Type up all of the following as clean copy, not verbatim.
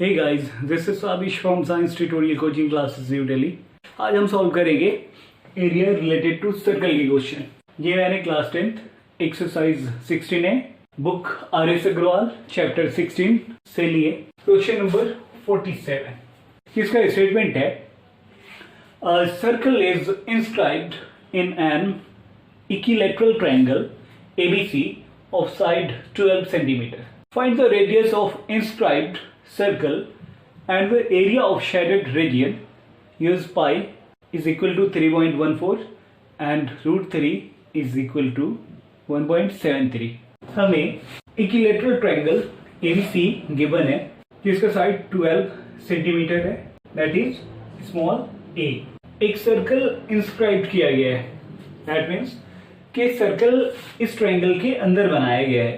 Hey guys, this is Abish from Science Tutorial Coaching Classes New Delhi. आज हम solve करेंगे area related to circle के question. ये मैंने क्लास 10th एक्सरसाइज 16 है, बुक RS अग्रवाल चैप्टर 16 से लिए। Question number 47। इसका स्टेटमेंट है circle is inscribed in an equilateral triangle ABC of side 12 centimeter. Find the radius of inscribed circle and the area of shaded region. Use pi is equal to 3.14 and root 3 is equal to 1.73. हमें equilateral triangle ABC given है जिसका side 12 centimetre है, that is small a। एक circle inscribe किया गया है, that means कि circle इस ट्रायंगल के अंदर बनाया गया है।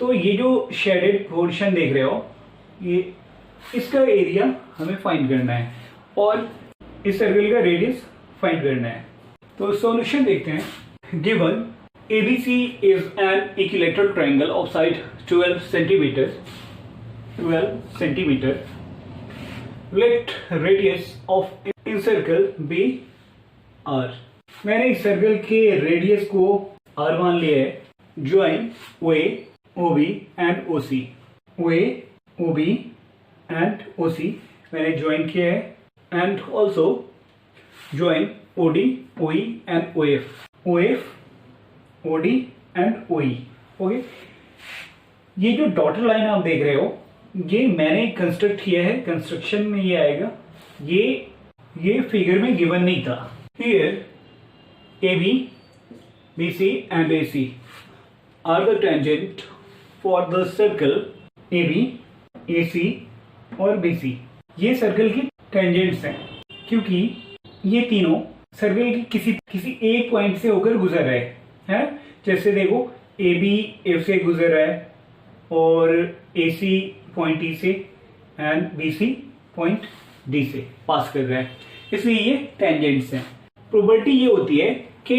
तो ये जो शेडेड पोर्शन देख रहे हो, ये इसका एरिया हमें फाइंड करना है और इस सर्कल का रेडियस फाइंड करना है। तो सॉल्यूशन देखते हैं। Given ABC is an equilateral triangle of side 12 centimetre. Let radius of in circle be R। मैंने इस सर्कल के रेडियस को R मान लिया है। Join OA, OB and OC। OA, OB and OC मैंने ज्वाइन किया है and also join OD, OE and OF। OF, OD and OE। Okay, ये जो डॉटेड लाइन आप देख रहे हो, ये मैंने कंस्ट्रक्ट किया है, कंस्ट्रक्शन में ये आएगा। ये फिगर में गिवन नहीं था। Here AB, BC and AC are the tangent for the circle AB, AC और BC। ये सर्कल की टेंजेंट्स हैं क्योंकि ये तीनों सर्कल की किसी एक पॉइंट से होकर गुजर रहे हैं। जैसे देखो AB F से गुजर रहा है और AC पॉइंट E से एंड BC पॉइंट D से पास कर रहा है, इसलिए ये टेंजेंट्स हैं। प्रॉपर्टी ये होती है कि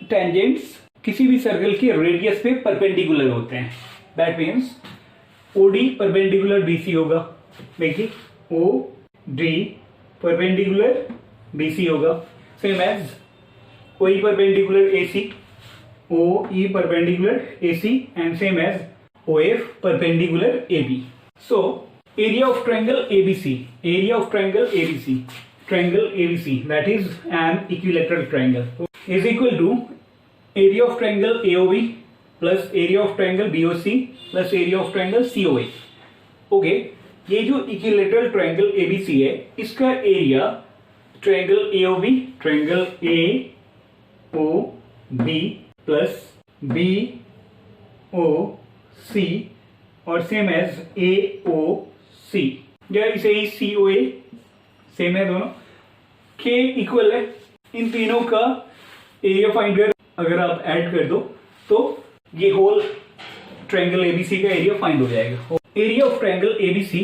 टेंजेंट्स किसी भी सर्कल के रेडियस पे परपेंडिकुलर होते हैं। That means OD perpendicular BC होगा। देखिए OD परपेंडिकुलर BC होगा, same as OE perpendicular AC, OE perpendicular AC and same as OF perpendicular AB। So area of triangle ABC, area of triangle ABC, triangle ABC, that is an equilateral triangle, is equal to area of triangle AOB plus area of triangle BOC plus area of triangle COA। Okay, ये जो equilateral triangle ABC है, इसका area triangle AOB, triangle AOB plus BOC और same as AOC, या इसे ही COA same है, दोनों के इक्वल है। इन तीनों का एरिया फाइंड कर अगर आप ऐड कर दो तो ये होल ट्रायंगल ABC का एरिया फाइंड हो जाएगा। एरिया ऑफ ट्रायंगल ABC,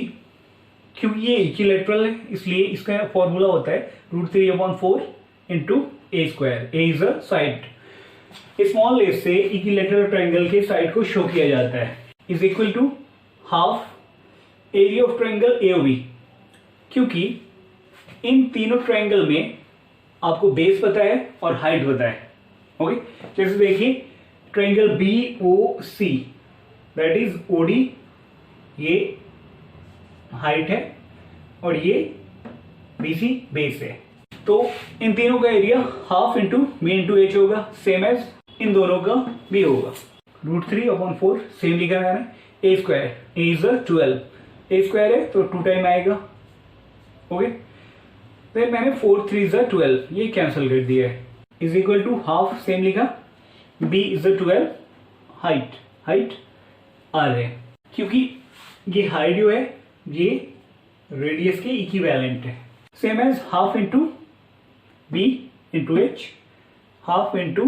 क्योंकि ये इक्विलैटरल है इसलिए इसका फॉर्मूला होता है √3/4 into A²। A is a side. Small a से इक्विलैटरल ट्रायंगल के साइड को शो किया जाता है, is equal to half area of triangle AOB। क्योंकि इन तीनों ट्रायंगल में आपको बेस पता है और हाइट पता है। ओके, जैसे देखिए triangle BOC, that is OD, ये हाइट है और ये BC बेस है। तो इन तीनों का area half into B into H होगा, सेम एज इन दोनों का भी होगा। √3/4 सेम लिखा है मैंने। A², A इज 12, A² है तो 2 टाइम आएगा। ओके, फिर मैंने 4 3 12 ये कैंसिल कर दिया है, is equal to half same लिखा। B इज 12, हाइट R है, क्योंकि ये हाइट जो है ये रेडियस के इक्विवेलेंट है। Same as half into B into H, half into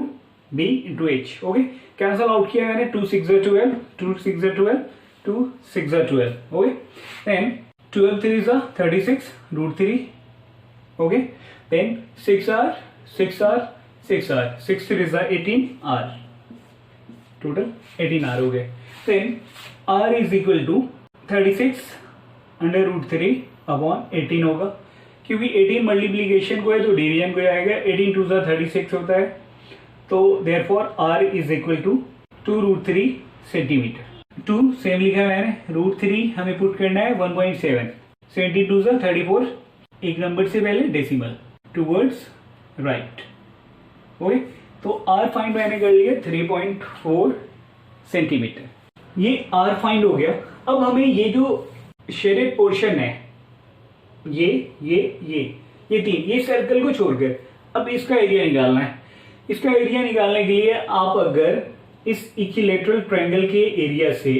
B into H। Okay, cancel out किया मैंने। 2 6 12, 2 6 12, 2 6 12। Okay, then 12 3 36 √3। Okay, then 6R 6R 6R 6 3 18R, total 18R हो गए। Then R is equal to 36 √3/18 होगा, क्योंकि 18 multiplication को है तो division को आएगा। 18 2 36 होता है, तो therefore r is equal to 2√3 centimetre. 2 same लिखा है मैंने, √3 हमें पुट करना है 1.7, 17 2 34, एक नंबर से पहले डेसिमल टूवर्ड्स राइट। ओके, तो r फाइंड मैंने कर लिया 3.4 सेंटीमीटर। ये r फाइंड हो गया। अब हमें ये जो शेडेड पोर्शन है, ये तीन, ये सर्कल को छोड़कर अब इसका एरिया निकालना है। इसका एरिया निकालने के लिए आप अगर इस इक्विलैटरल ट्रायंगल के एरिया से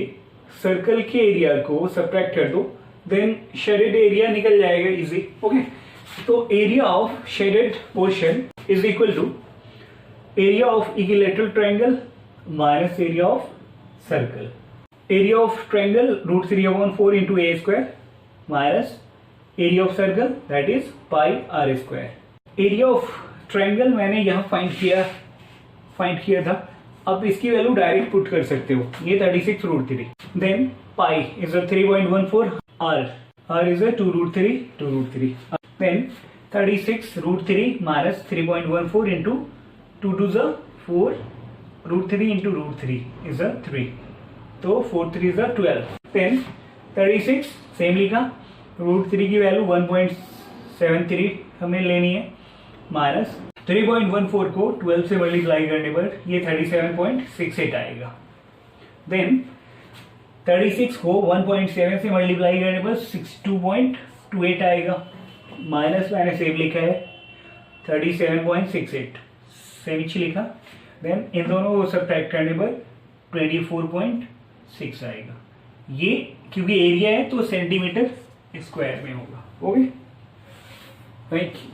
सर्कल के एरिया को सब्ट्रैक्ट कर दो, देन शेडेड एरिया निकल जाएगा इजी। ओके, तो area of shaded portion is equal to area of equilateral triangle minus area of circle. Area of triangle √3/4 into a square minus area of circle that is pi r square. Area of triangle मैंने यहाँ find किया था। अब इसकी value direct put कर सकते हो, ये 36√3, then pi is 3.14, r is 2√3, then 36√3 minus 3.14 into 2 2 4, √3 into √3 is 3, तो 4 3 12, देन 36 सेम लिखा, √3 की वैल्यू 1.73 हमें लेनी है, माइनस 3.14 को 12 से मल्टीप्लाई करने पर ये 37.68 आएगा। देन 36 को 1.7 से मल्टीप्लाई करने पर 62.28 आएगा, माइनस मैंने सेम लिखा है 37.68 सेम लिखा। देन इन दोनों को सब्ट्रैक्ट करने पर 24.6 आएगा। ये क्योंकि एरिया है तो सेंटीमीटर स्क्वायर में होगा। Okay, thank you.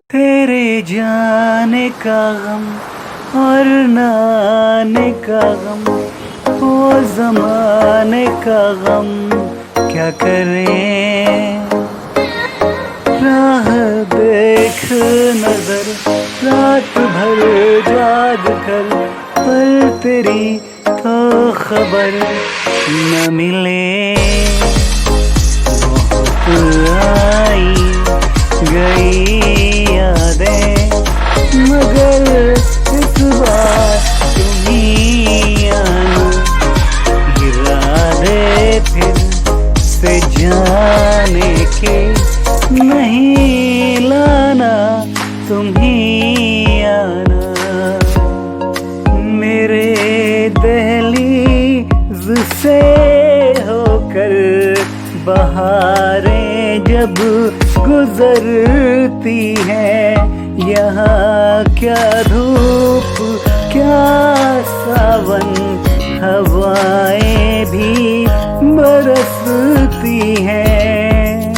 तेरे जाने का गम और न आने का गम, वो जमाने का गम क्या करें। राह देख नजर रात भर जाग कर, पर तेरी तो खबर न मिले। बहुत आई गई यादें, मगर इस बार तुम ही आना। इरादे फिर से जाने के नहीं लाना, तुम ही आना। मेरे दहलीज से होकर बहारें जब गुजरती हैं, यहाँ क्या धूप क्या सावन, हवाएं भी बरसती हैं।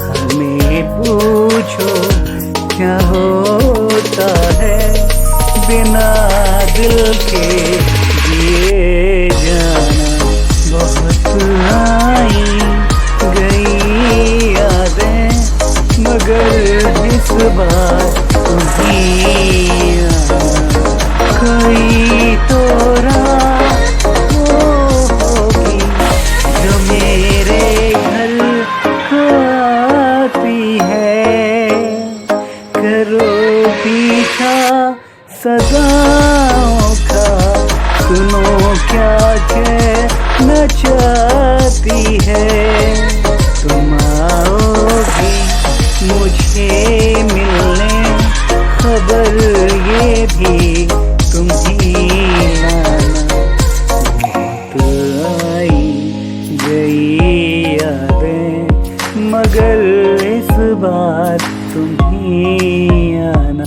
हमें पूछो क्या होता है बिना दिल के जिए जाना। बहुत आई गई यादें, मगर इस बार तुम्हीं आना। कोई तो रात होगी जो मेरे घर आती है। करो पीछा सदाओं का, सुनो क्या कहना चाहती है। तुम आओगी मुझे मिलने, खबर ये भी तुम ही लाना। तो आई गई यादें, मगर इस बार तुम ही आना।